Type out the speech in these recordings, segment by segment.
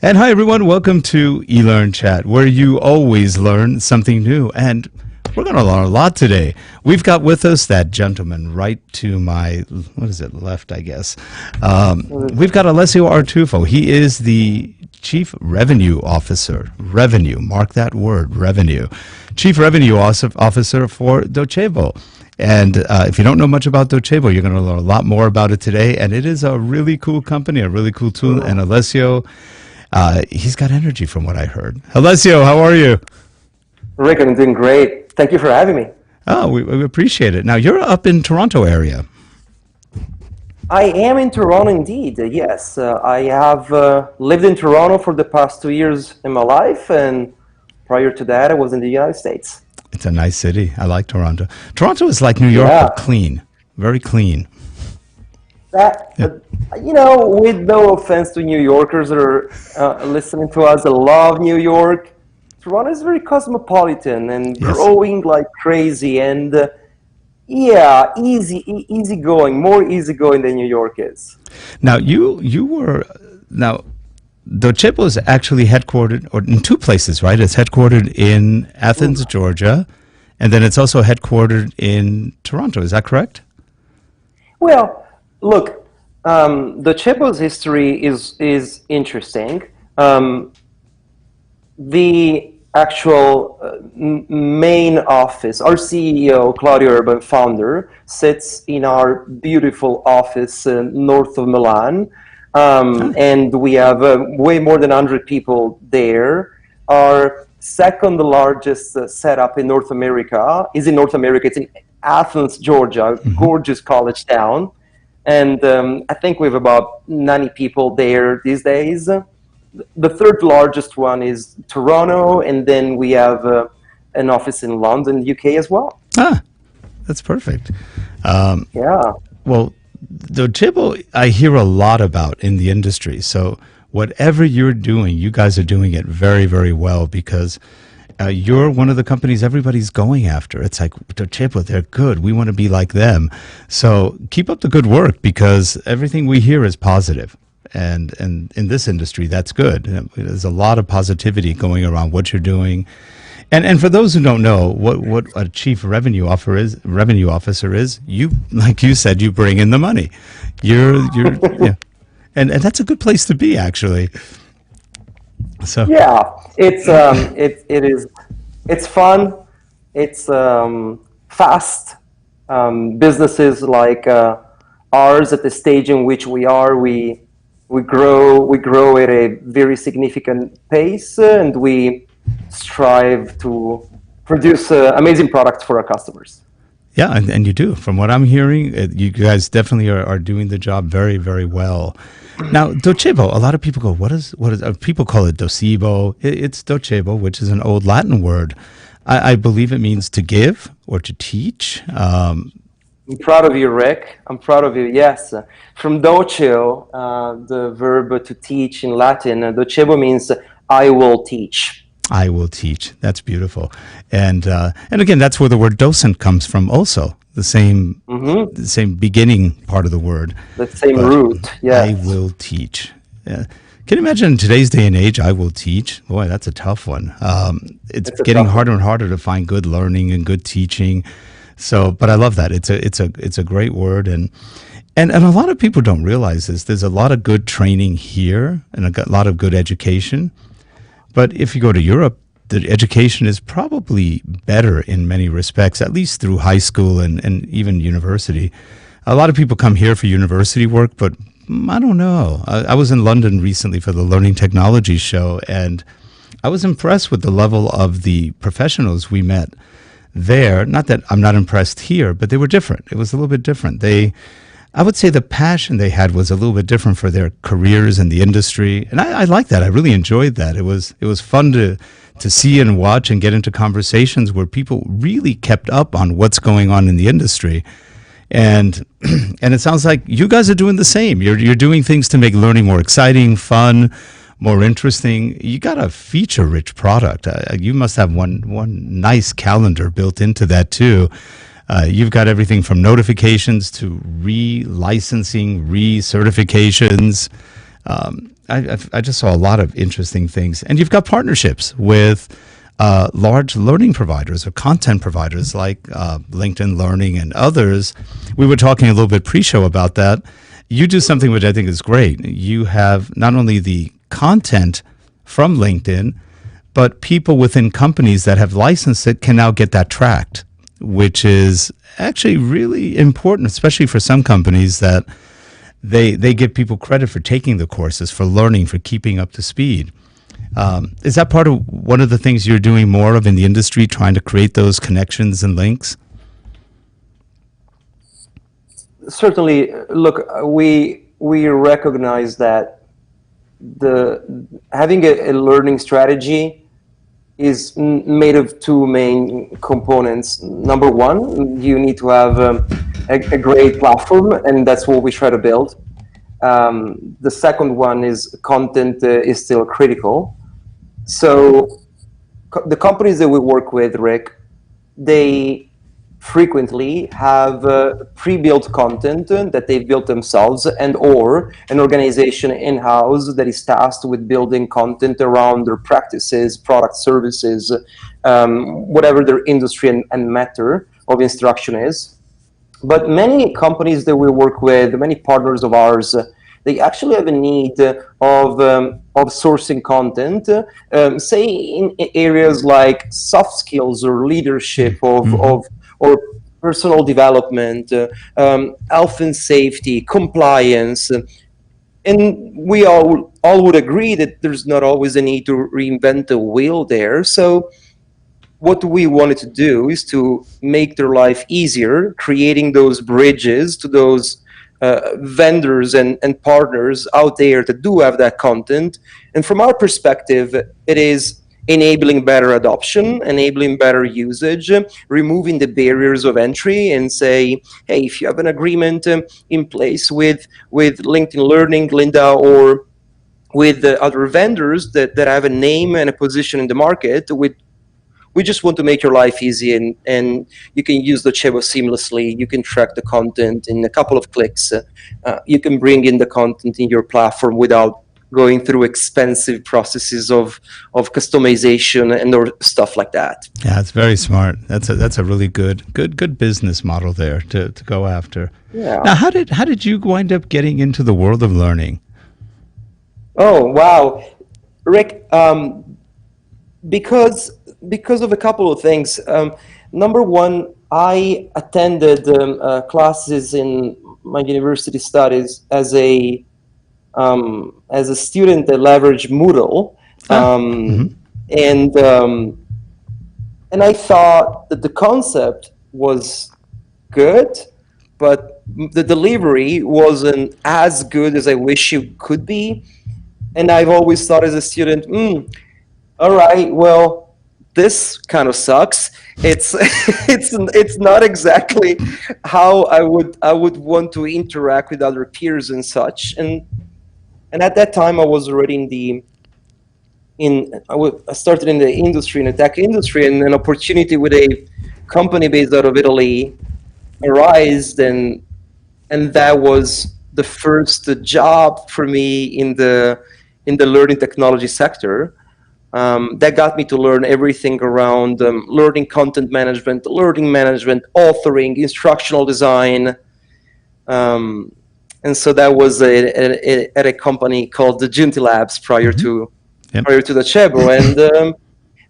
And hi, everyone. Welcome to eLearnChat, where you always learn something new. And we're going to learn a lot today. We've got with us that gentleman right to my, what is it, left, I guess. We've got Alessio Artuffo. He is the Chief Revenue Officer. Revenue, mark that word, revenue. Chief Revenue Officer for Docebo. And if you don't know much about Docebo, you're going to learn a lot more about it today. And it is a really cool company, a really cool tool. And Alessio, he's got energy from what I heard. Alessio, how are you? Rick, I'm doing great. Thank you for having me. Oh, we appreciate it. Now, you're up in Toronto area. I am in Toronto indeed, yes. I have lived in Toronto for the past 2 years in my life, and prior to that, I was in the United States. It's a nice city. I like Toronto. Toronto is like New York, but clean. Very clean. With no offense to New Yorkers that are listening to us, I love New York. Toronto is very cosmopolitan and growing like crazy, and easygoing, more easygoing than New York is. Now, Docebo is actually headquartered or in two places, right? It's headquartered in Athens, Georgia, and then it's also headquartered in Toronto. Is that correct? Well, look, Docebo's history is interesting. The actual main office, our CEO, Claudio Urban, founder, sits in our beautiful office north of Milan. And we have way more than 100 people there. Our second largest setup in North America is in North America. It's in Athens, Georgia, gorgeous college town. And I think we have about 90 people there these days. The third largest one is Toronto, and then we have an office in London, UK as well. Ah, that's perfect. Well, Docebo, I hear a lot about in the industry. So whatever you're doing, you guys are doing it very, very well because you're one of the companies everybody's going after. It's like, Docebo, they're good. We want to be like them. So keep up the good work because everything we hear is positive. And in this industry, that's good. There's a lot of positivity going around what you're doing. And for those who don't know what a chief revenue officer is, you, like you said, you bring in the money. You're and that's a good place to be, actually. So it's fun, it's fast. Businesses like ours at the stage in which we are, we grow at a very significant pace, and we strive to produce amazing products for our customers. Yeah, and you do. From what I'm hearing, you guys definitely are doing the job very, very well. Now, Docebo, a lot of people go, what is people call it Docebo. It's Docebo, which is an old Latin word. I believe it means to give or to teach. I'm proud of you, Rick. I'm proud of you. Yes. From doceo, the verb to teach in Latin, Docebo means I will teach. I will teach. That's beautiful. And again, that's where the word docent comes from also. The same beginning part of the word. The same root, yeah. I will teach. Yeah. Can you imagine in today's day and age, I will teach? Boy, that's a tough one. It's getting harder and harder to find good learning and good teaching. So, but I love that. It's a great word, and a lot of people don't realize this. There's a lot of good training here and a lot of good education. But if you go to Europe, the education is probably better in many respects, at least through high school and even university. A lot of people come here for university work, but I don't know. I was in London recently for the Learning Technology Show, and I was impressed with the level of the professionals we met there. Not that I'm not impressed here, but they were different. It was a little bit different. I would say the passion they had was a little bit different for their careers in the industry. And I like that. I really enjoyed that. It was fun to see and watch and get into conversations where people really kept up on what's going on in the industry. And it sounds like you guys are doing the same. You're doing things to make learning more exciting, fun, more interesting. You got a feature-rich product. You must have one nice calendar built into that too. You've got everything from notifications to re-licensing, re-certifications. I just saw a lot of interesting things, and you've got partnerships with large learning providers or content providers like LinkedIn Learning and others. We were talking a little bit pre-show about that. You do something which I think is great. You have not only the content from LinkedIn, but people within companies that have licensed it can now get that tracked, which is actually really important, especially for some companies that they give people credit for taking the courses, for learning, for keeping up to speed. Is that part of one of the things you're doing more of in the industry, trying to create those connections and links? Certainly, look, we recognize that the having a learning strategy is made of two main components. Number one, you need to have a great platform, and that's what we try to build. The second one is content is still critical. So the companies that we work with, Rick, they frequently have pre-built content that they've built themselves, and or an organization in-house that is tasked with building content around their practices, product, services, whatever their industry and matter of instruction is. But many companies that we work with, many partners of ours, they actually have a need of sourcing content, say in areas like soft skills or leadership or personal development, health and safety, compliance. And we all would agree that there's not always a need to reinvent the wheel there. So what we wanted to do is to make their life easier, creating those bridges to those vendors and partners out there that do have that content. And from our perspective, it is enabling better adoption, enabling better usage, removing the barriers of entry, and say, hey, if you have an agreement in place with LinkedIn Learning, Linda, or with the other vendors that have a name and a position in the market, we just want to make your life easy, and you can use Docebo seamlessly. You can track the content in a couple of clicks. You can bring in the content in your platform without going through expensive processes of customization and or stuff like that. Yeah, it's very smart. That's a really good business model there to go after. Yeah. Now, how did you wind up getting into the world of learning? Oh, wow. Rick, because of a couple of things. Number one, I attended classes in my university studies as a student that leveraged Moodle, and I thought that the concept was good, but the delivery wasn't as good as I wish it could be. And I've always thought as a student, all right, well, this kind of sucks. It's it's not exactly how I would want to interact with other peers and such. And at that time, I was already I started in the industry, in the tech industry, and an opportunity with a company based out of Italy arose, and that was the first job for me in the learning technology sector. That got me to learn everything around learning content management, learning management, authoring, instructional design. And so that was at a company called the Junti Labs prior to Docebo,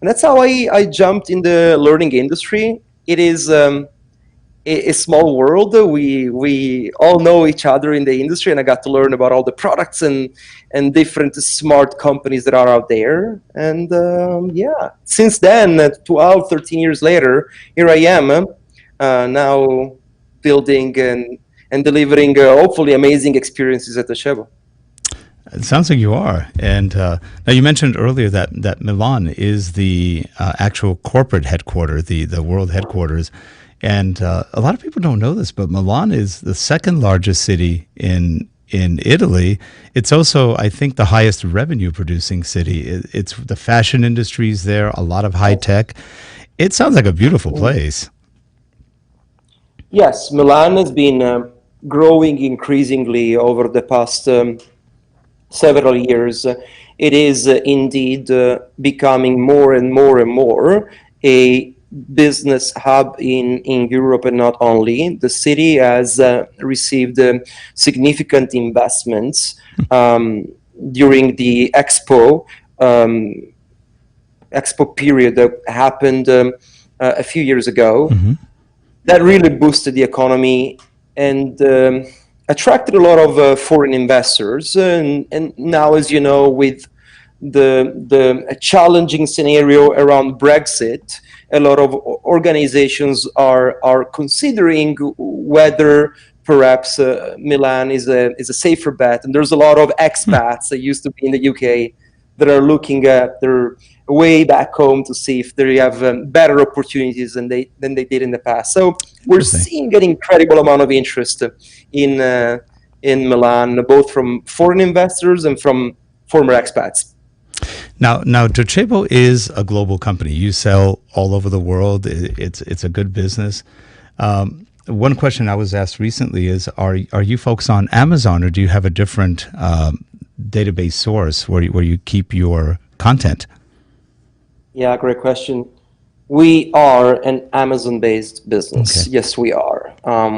and that's how I jumped in the learning industry. It is a small world. We all know each other in the industry, and I got to learn about all the products and different smart companies that are out there. And yeah, since then, 12, 13 years later, here I am now building and delivering hopefully amazing experiences at Docebo. It sounds like you are. And now you mentioned earlier that Milan is the actual corporate headquarters, the world headquarters. And a lot of people don't know this, but Milan is the second largest city in Italy. It's also, I think, the highest revenue producing city. It's the fashion industry's there, a lot of high tech. It sounds like a beautiful place. Yes, Milan has been growing increasingly over the past several years, it is indeed becoming more and more and more a business hub in Europe, and not only. The city has received significant investments during the um, expo period that happened a few years ago. That really boosted the economy and attracted a lot of foreign investors. And now, as you know, with the challenging scenario around Brexit, a lot of organizations are considering whether perhaps Milan is a safer bet. And there's a lot of expats that used to be in the UK that are looking at their way back home to see if they have better opportunities than they did in the past. So we're seeing an incredible amount of interest in Milan, both from foreign investors and from former expats. Now, Docebo is a global company. You sell all over the world. It's a good business. One question I was asked recently is: Are you folks on Amazon, or do you have a different database source where you keep your content? Yeah, great question. We are an Amazon-based business. Okay. Yes, we are.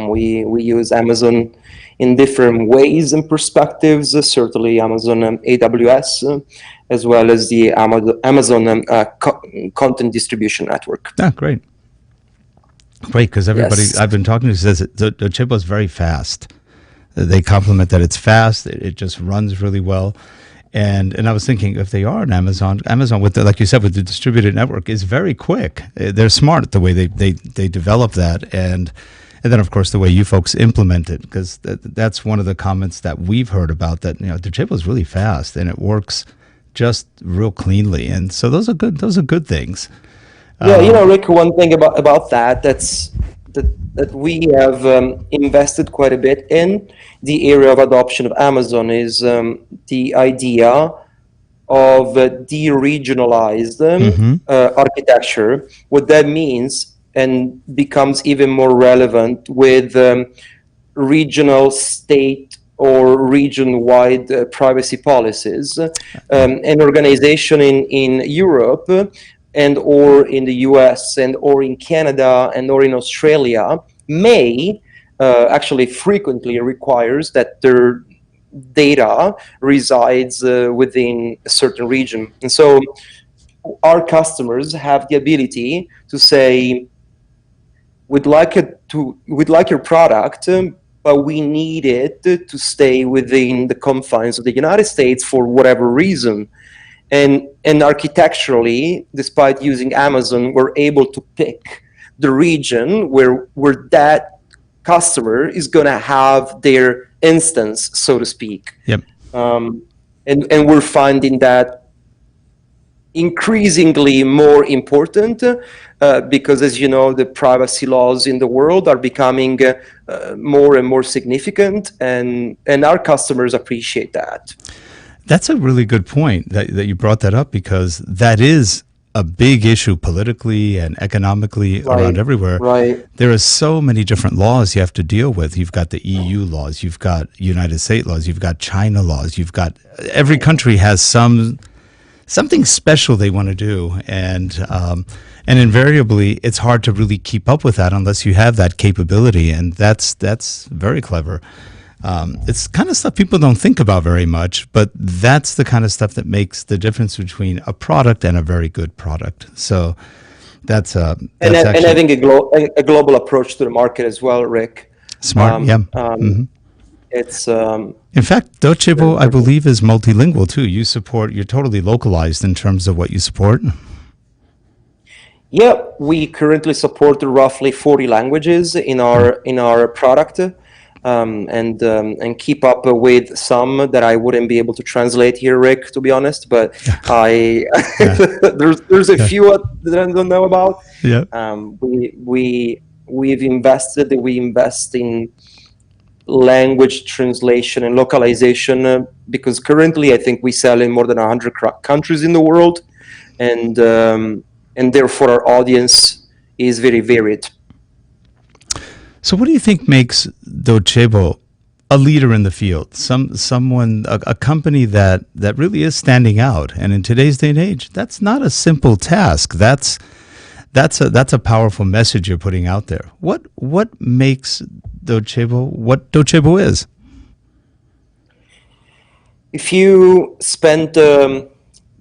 We use Amazon in different ways and perspectives. Certainly, Amazon AWS, as well as the Amazon content distribution network. Ah, great, because everybody Yes. I've been talking to says the chip was very fast. They compliment that it's fast. It just runs really well. And I was thinking, if they are on Amazon with like you said, with the distributed network is very quick. They're smart the way they develop that, and then of course the way you folks implement it, because that's one of the comments that we've heard about, that Docebo is really fast and it works just real cleanly, and so those are good things. Yeah, Rick, one thing about that we have invested quite a bit in the area of adoption of Amazon is the idea of deregionalized architecture. What that means, and becomes even more relevant with regional, state, or region-wide privacy policies. An organization in Europe and or in the US and or in Canada and or in Australia may actually frequently requires that their data resides within a certain region. And so our customers have the ability to say, we'd like your product, but we need it to stay within the confines of the United States for whatever reason. And architecturally, despite using Amazon, we're able to pick the region where that customer is going to have their instance, so to speak. Yep. And we're finding that increasingly more important because, as you know, the privacy laws in the world are becoming more and more significant, and our customers appreciate that. That's a really good point that you brought that up, because that is a big issue politically and economically around everywhere. Right. There are so many different laws you have to deal with. You've got the EU laws, you've got United States laws, you've got China laws, you've got every country has something special they want to do, and invariably it's hard to really keep up with that unless you have that capability, and that's very clever. It's kind of stuff people don't think about very much, but that's the kind of stuff that makes the difference between a product and a very good product. So that's and having a global approach to the market as well, Rick. Smart, yeah. It's in fact, Docebo, I believe, is multilingual too. You're totally localized in terms of what you support. Yeah, we currently support roughly 40 languages in our product. And keep up with some that I wouldn't be able to translate here, Rick, to be honest. But there's a few that I don't know about. Yeah. We invest in language translation and localization because currently I think we sell in more than 100 countries in the world, and therefore our audience is very varied. So what do you think makes Docebo a leader in the field, someone, a company that really is standing out. And in today's day and age, that's not a simple task. That's a powerful message you're putting out there. What makes Docebo what Docebo is? If you spend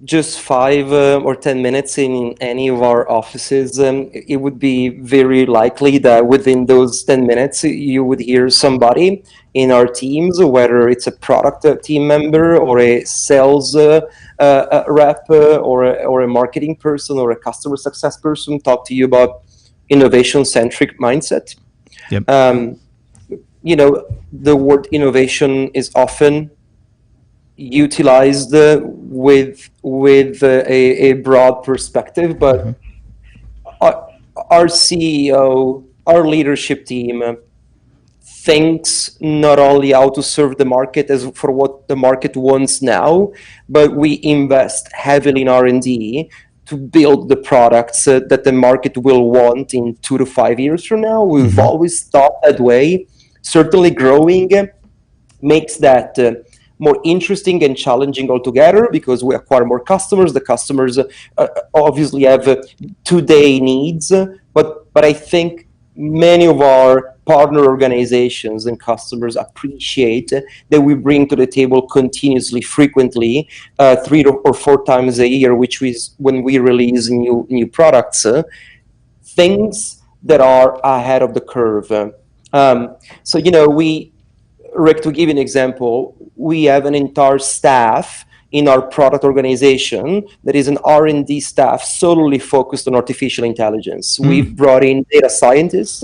just 5 or 10 minutes in any of our offices, it would be very likely that within those 10 minutes, you would hear somebody in our teams, whether it's a product team member or a sales rep or a marketing person or a customer success person, talk to you about innovation-centric mindset. Yep. The word innovation is often utilized with a broad perspective, but our CEO, our leadership team thinks not only how to serve the market as for what the market wants now, but we invest heavily in R&D to build the products that the market will want in 2 to 5 years from now. We've always thought that way. Certainly growing makes that more interesting and challenging altogether, because we acquire more customers. The customers obviously have today needs, but I think many of our partner organizations and customers appreciate that we bring to the table continuously, frequently, 3 or 4 times a year, which is when we release new products, things that are ahead of the curve. Rick, to give you an example, we have an entire staff in our product organization that is an R&D staff solely focused on artificial intelligence. We've brought in data scientists,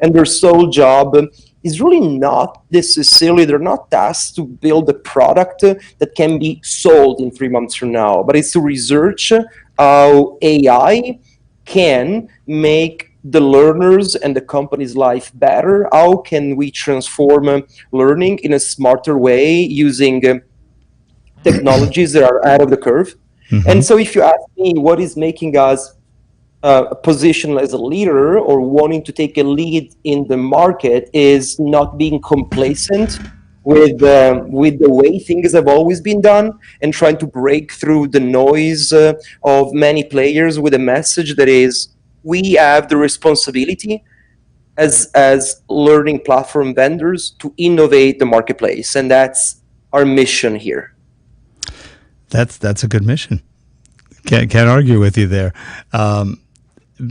and their sole job is really not necessarily, they're not tasked to build a product that can be sold in 3 months from now, but it's to research how AI can make the learners and the company's life better. How can we transform learning in a smarter way using technologies that are out of the curve? And so if you ask me what is making us position as a leader or wanting to take a lead in the market, is not being complacent with the way things have always been done, and trying to break through the noise of many players with a message that is, we have the responsibility as learning platform vendors to innovate the marketplace, and that's our mission here. That's a good mission. Can't argue with you there.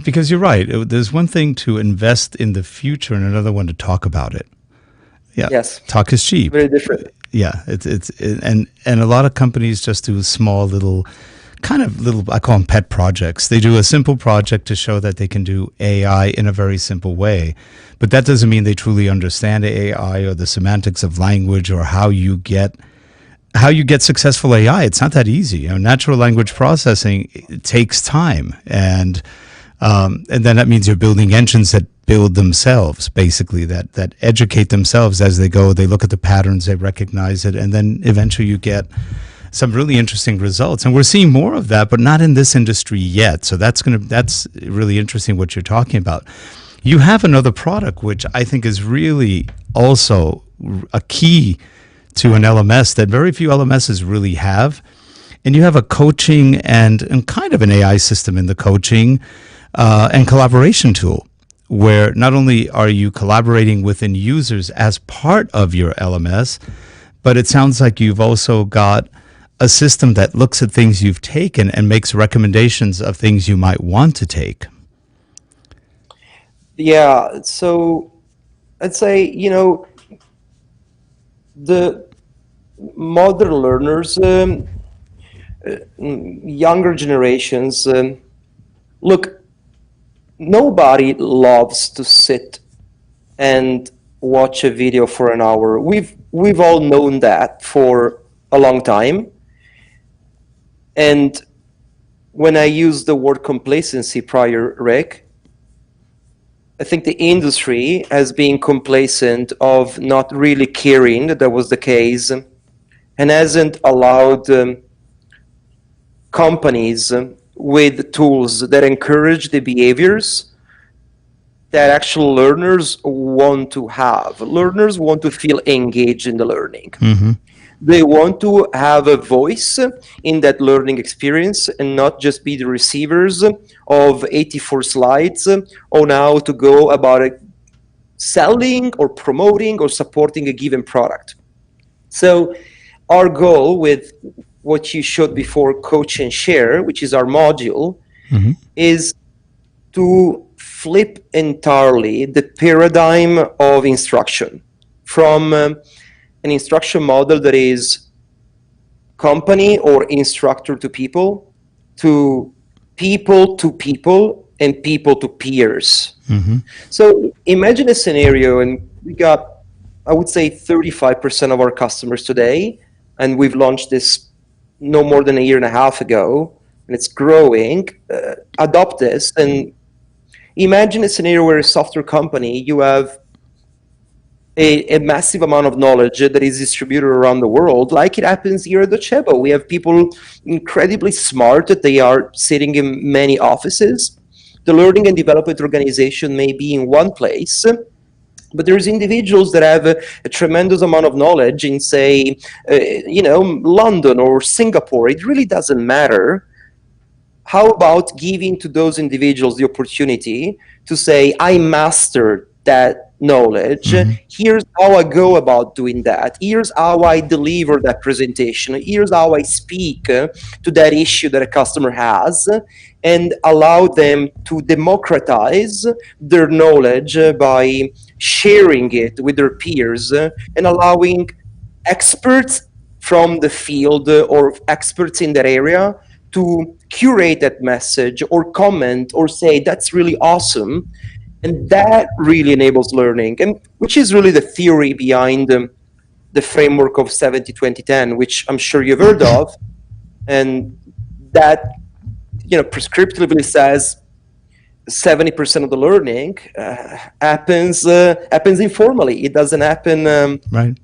Because you're right. There's one thing to invest in the future and another one to talk about it. Yeah. Yes. Talk is cheap. Very different. Yeah. And a lot of companies just do small little, I call them pet projects. They do a simple project to show that they can do AI in a very simple way. But that doesn't mean they truly understand AI or the semantics of language or how you get successful AI. It's not that easy. Natural language processing, it takes time, and then that means you're building engines that build themselves, basically, that educate themselves as they go. They look at the patterns, they recognize it, and then eventually you get some really interesting results. And we're seeing more of that, but not in this industry yet. So that's really interesting what you're talking about. You have another product which I think is really also a key to an LMS that very few LMSs really have. And you have a coaching and kind of an AI system in the coaching and collaboration tool, where not only are you collaborating within users as part of your LMS, but it sounds like you've also got a system that looks at things you've taken and makes recommendations of things you might want to take. Yeah, so I'd say, the modern learners, younger generations, look, nobody loves to sit and watch a video for an hour. We've all known that for a long time. And when I used the word complacency prior, Rick, I think the industry has been complacent of not really caring that was the case, and hasn't allowed companies with tools that encourage the behaviors that actual learners want to have. Learners want to feel engaged in the learning. Mm-hmm. They want to have a voice in that learning experience and not just be the receivers of 84 slides on how to go about it, selling or promoting or supporting a given product. So our goal with what you showed before, Coach and Share, which is our module, Mm-hmm. is to flip entirely the paradigm of instruction from an instruction model that is company or instructor to people to people and people to peers. Mm-hmm. So imagine a scenario, and we got, I would say, 35% of our customers today, and we've launched this no more than a year and a half ago, and it's growing. Adopt this, and imagine a scenario where a software company, you have a massive amount of knowledge that is distributed around the world, like it happens here at Docebo. We have people incredibly smart that they are sitting in many offices. The learning and development organization may be in one place, but there's individuals that have a tremendous amount of knowledge in, say, London or Singapore. It really doesn't matter. How about giving to those individuals the opportunity to say, I mastered that knowledge. Mm-hmm. Here's how I go about doing that. Here's how I deliver that presentation. Here's how I speak to that issue that a customer has, and allow them to democratize their knowledge by sharing it with their peers and allowing experts from the field or experts in that area to curate that message or comment or say, that's really awesome. And that really enables learning, and which is really the theory behind the framework of 70-20-10, which I'm sure you've heard of. And that, prescriptively says 70% of the learning happens informally. It doesn't happen Right.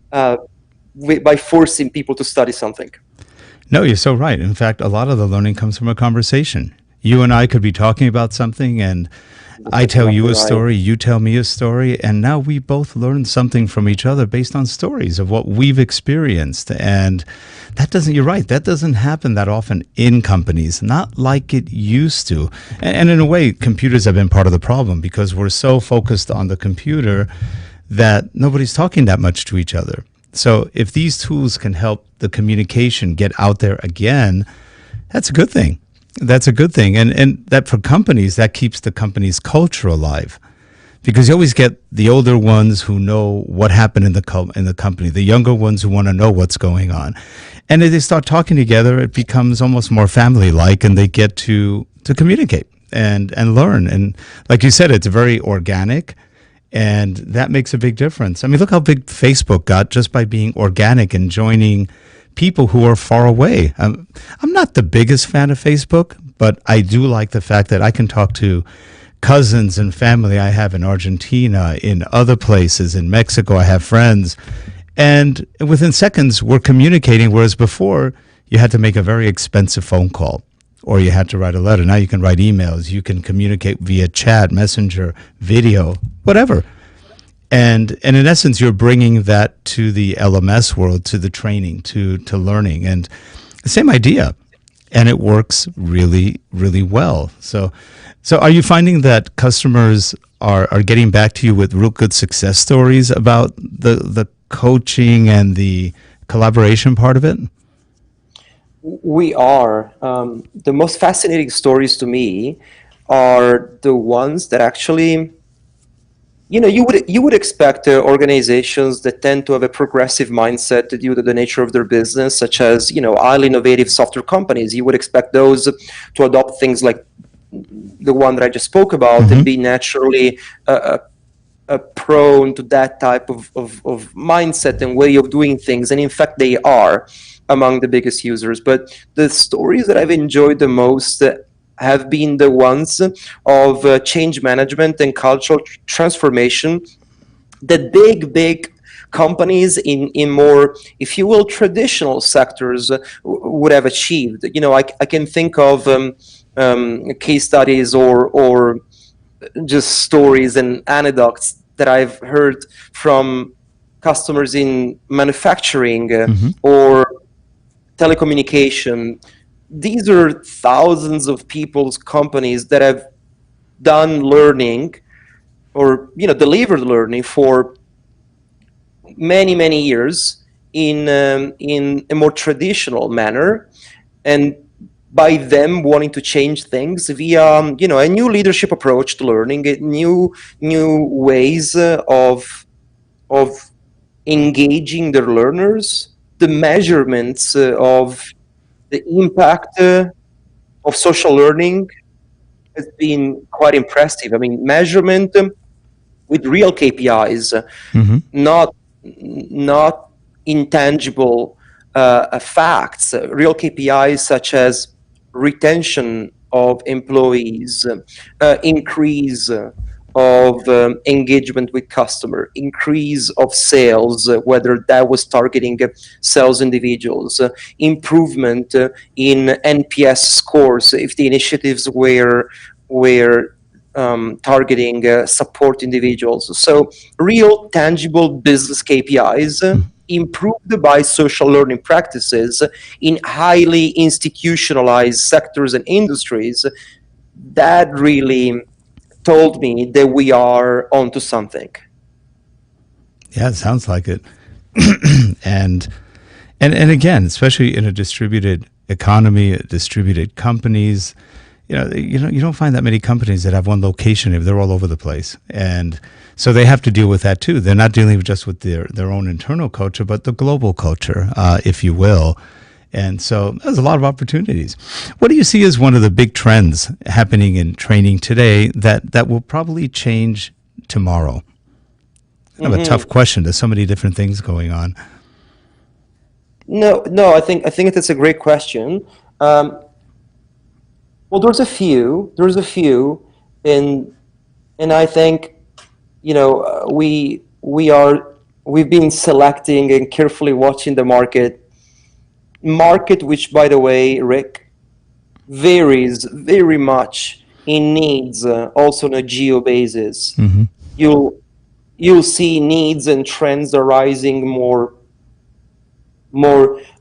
by forcing people to study something. No, you're so right. In fact, a lot of the learning comes from a conversation. You and I could be talking about something, and I tell you a story, you tell me a story, and now we both learn something from each other based on stories of what we've experienced. And you're right, that doesn't happen that often in companies, not like it used to. And in a way, computers have been part of the problem because we're so focused on the computer that nobody's talking that much to each other. So if these tools can help the communication get out there again, that's a good thing. That's a good thing. And that for companies, that keeps the company's culture alive. Because you always get the older ones who know what happened in the company, the younger ones who want to know what's going on. And if they start talking together, it becomes almost more family-like, and they get to communicate and learn. And like you said, it's very organic. And that makes a big difference. I mean, look how big Facebook got just by being organic and joining people who are far away. I'm not the biggest fan of Facebook, but I do like the fact that I can talk to cousins and family I have in Argentina, in other places, in Mexico. I have friends. And within seconds, we're communicating, whereas before, you had to make a very expensive phone call, or you had to write a letter. Now you can write emails. You can communicate via chat, messenger, video, whatever. And in essence, you're bringing that to the LMS world, to the training, to learning. And the same idea. And it works really, really well. So are you finding that customers are getting back to you with real good success stories about the coaching and the collaboration part of it? We are. The most fascinating stories to me are the ones that actually, you would expect organizations that tend to have a progressive mindset due to the nature of their business, such as, highly innovative software companies. You would expect those to adopt things like the one that I just spoke about, Mm-hmm. and be naturally prone to that type of mindset and way of doing things. And in fact, they are among the biggest users. But the stories that I've enjoyed the most have been the ones of change management and cultural transformation that big companies in more, if you will, traditional sectors would have achieved. I can think of case studies or just stories and anecdotes that I've heard from customers in manufacturing or telecommunication. These are thousands of people's companies that have done learning or delivered learning for many years in a more traditional manner, and by them wanting to change things via a new leadership approach to learning, new ways of engaging their learners. The measurements of the impact of social learning has been quite impressive. I mean, measurement with real KPIs, not intangible facts, real KPIs such as retention of employees, increase of engagement with customer, increase of sales, whether that was targeting sales individuals, improvement in NPS scores if the initiatives were targeting support individuals. So real tangible business KPIs improved by social learning practices in highly institutionalized sectors and industries. That really told me that we are onto something. Yeah, it sounds like it. and and again, especially in a distributed economy, distributed companies, you don't find that many companies that have one location if they're all over the place. And so they have to deal with that too. They're not dealing just with their own internal culture, but the global culture, if you will. And so there's a lot of opportunities. What do you see as one of the big trends happening in training today that will probably change tomorrow? Kind of a tough question. There's so many different things going on. No, I think that's a great question. Well, there's a few, and I think we've been selecting and carefully watching the market, which, by the way, Rick, varies very much in needs, also on a geo basis. You'll see needs and trends arising more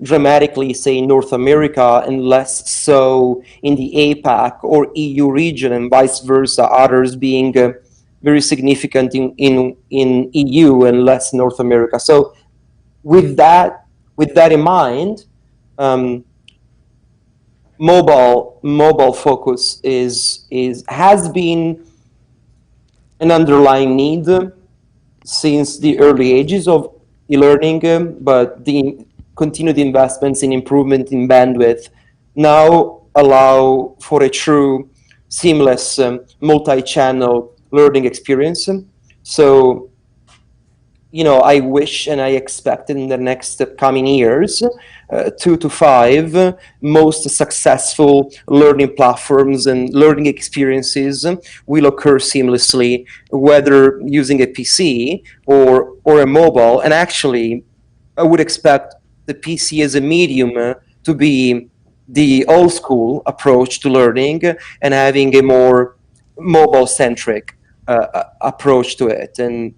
dramatically, say, in North America, and less so in the APAC or EU region, and vice versa, others being very significant in EU and less North America. So with that in mind, mobile focus has been an underlying need since the early ages of e-learning, but the continued investments in improvement in bandwidth now allow for a true seamless multi-channel learning experience. So I wish and I expect in the next coming years, 2 to 5 most successful learning platforms and learning experiences will occur seamlessly, whether using a PC or a mobile. And actually, I would expect the PC as a medium to be the old school approach to learning and having a more mobile-centric approach to it. And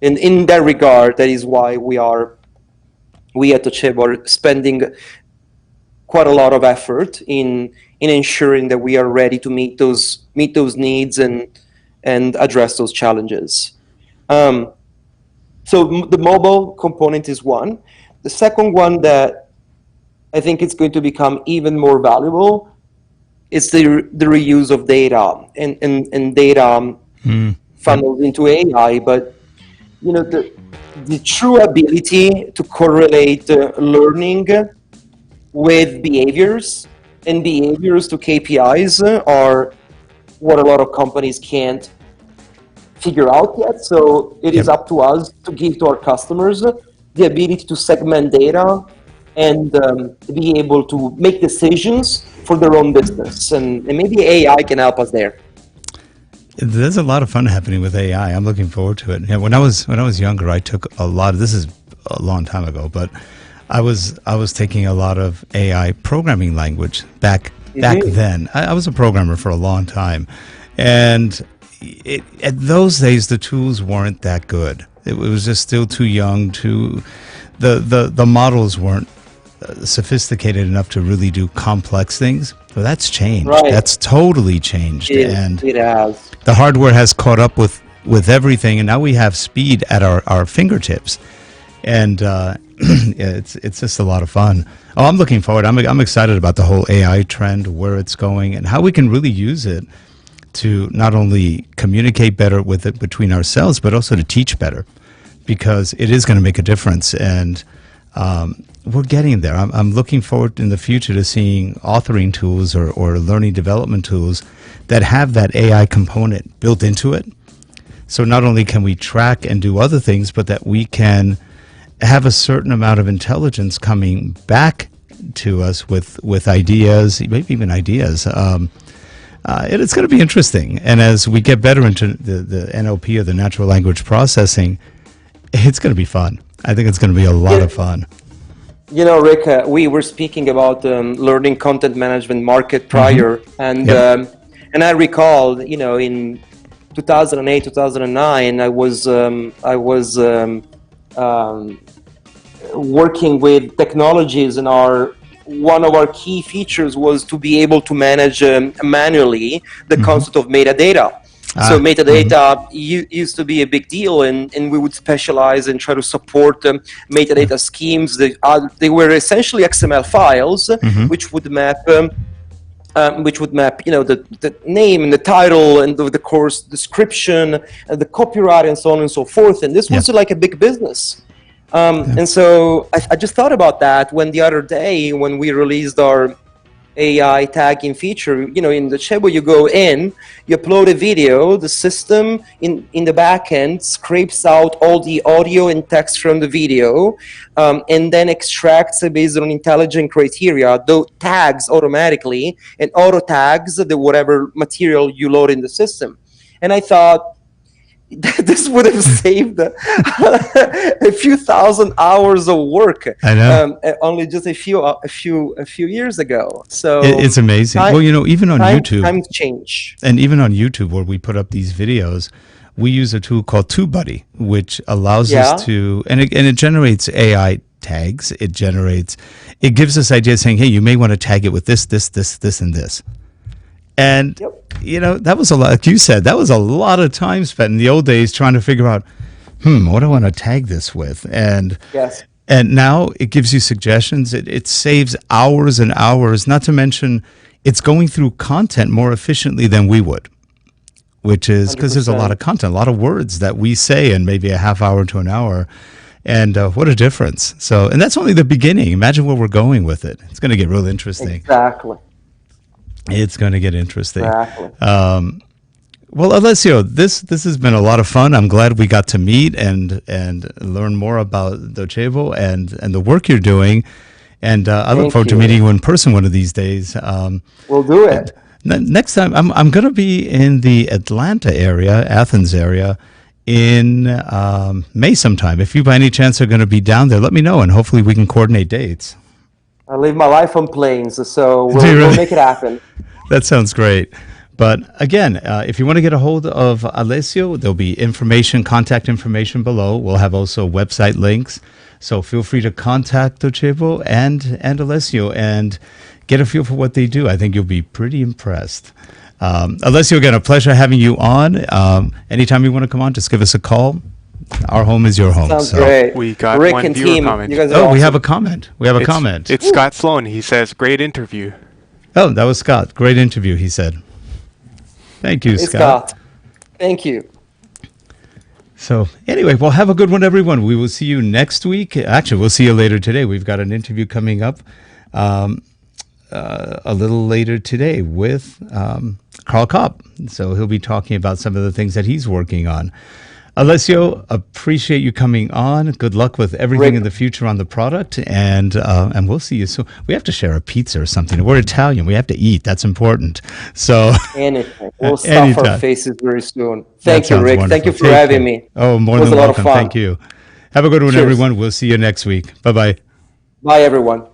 in that regard, that is why we at Docebo are spending quite a lot of effort in ensuring that we are ready to meet those needs and address those challenges. So the mobile component is one. The second one that I think it's going to become even more valuable is the reuse of data and data funneled into AI, but the true ability to correlate learning with behaviors and behaviors to KPIs are what a lot of companies can't figure out yet. So it is up to us to give to our customers the ability to segment data and be able to make decisions for their own business. And maybe AI can help us there. There's a lot of fun happening with AI. I'm looking forward to it. When I was younger, I took a lot of, this is a long time ago, but I was taking a lot of AI programming language back then. I was a programmer for a long time, and at those days the tools weren't that good. It was just still too young. The models weren't sophisticated enough to really do complex things. Well, that's changed. Right. That's totally changed, and it has. the hardware has caught up with everything, and now we have speed at our fingertips, and it's just a lot of fun. Oh, I'm looking forward. I'm excited about the whole AI trend, where it's going, and how we can really use it to not only communicate better with it between ourselves, but also to teach better, because it is going to make a difference. And we're getting there. I'm looking forward in the future to seeing authoring tools or learning development tools that have that AI component built into it. So not only can we track and do other things, but that we can have a certain amount of intelligence coming back to us with ideas, maybe even ideas. It's going to be interesting. And as we get better into the NLP, or the natural language processing, it's going to be fun. I think it's going to be a lot of fun. You know, Rick, we were speaking about learning content management market prior, and I recall, in 2008, 2009, I was working with technologies, and one of our key features was to be able to manage manually the concept of metadata. So metadata used to be a big deal, and we would specialize and try to support metadata schemes. They were essentially XML files, which would map, the name and the title and the course description and the copyright and so on and so forth. And this was like a big business. And so I just thought about that when the other day, when we released our AI tagging feature, in Docebo, you go in, you upload a video, the system in the back end scrapes out all the audio and text from the video, and then extracts based on intelligent criteria, the tags automatically, and auto tags the whatever material you load in the system. And I thought, this would have saved a few thousand hours of work. I know. Only just a few years ago. So it's amazing. Even on YouTube, times change. And even on YouTube, where we put up these videos, we use a tool called TubeBuddy, which allows us to, and it generates AI tags. It gives us ideas saying, hey, you may want to tag it with this, and this. And, that was a lot, like you said, that was a lot of time spent in the old days trying to figure out, what do I want to tag this with? And now it gives you suggestions. It saves hours and hours, not to mention it's going through content more efficiently than we would, which is because there's a lot of content, a lot of words that we say in maybe a half hour to an hour. And what a difference. So, and that's only the beginning. Imagine where we're going with it. It's going to get real interesting. Exactly. It's going to get interesting. Exactly. Well, Alessio, this has been a lot of fun. I'm glad we got to meet and learn more about Docebo and the work you're doing. And I look forward to meeting you in person one of these days. We'll do it. Next time, I'm going to be in the Atlanta area, Athens area, in May sometime. If you by any chance are going to be down there, let me know, and hopefully we can coordinate dates. I live my life on planes, so we'll make it happen. That sounds great. But again, if you want to get a hold of Alessio, there'll be contact information below. We'll have also website links. So feel free to contact Docebo and Alessio and get a feel for what they do. I think you'll be pretty impressed. Alessio, again, a pleasure having you on. Anytime you want to come on, just give us a call. Our home is your home. Sounds great. We got Rick one and viewer team, comment. you guys are awesome. We have a comment. It's Scott Sloan. He says, great interview. Oh, that was Scott. Great interview, he said. Thank you, Scott. Thank you. So anyway, well, have a good one, everyone. We will see you next week. Actually, we'll see you later today. We've got an interview coming up a little later today with Carl Kopp. So he'll be talking about some of the things that he's working on. Alessio, appreciate you coming on. Good luck with everything in the future on the product, and we'll see you soon. We have to share a pizza or something. We're Italian. We have to eat. That's important. So anything. We'll stuff our faces very soon. Thank you, Rick. Wonderful. Thank you for having me. Oh, more than welcome. Thank you. Have a good one, everyone. We'll see you next week. Bye-bye. Bye, everyone.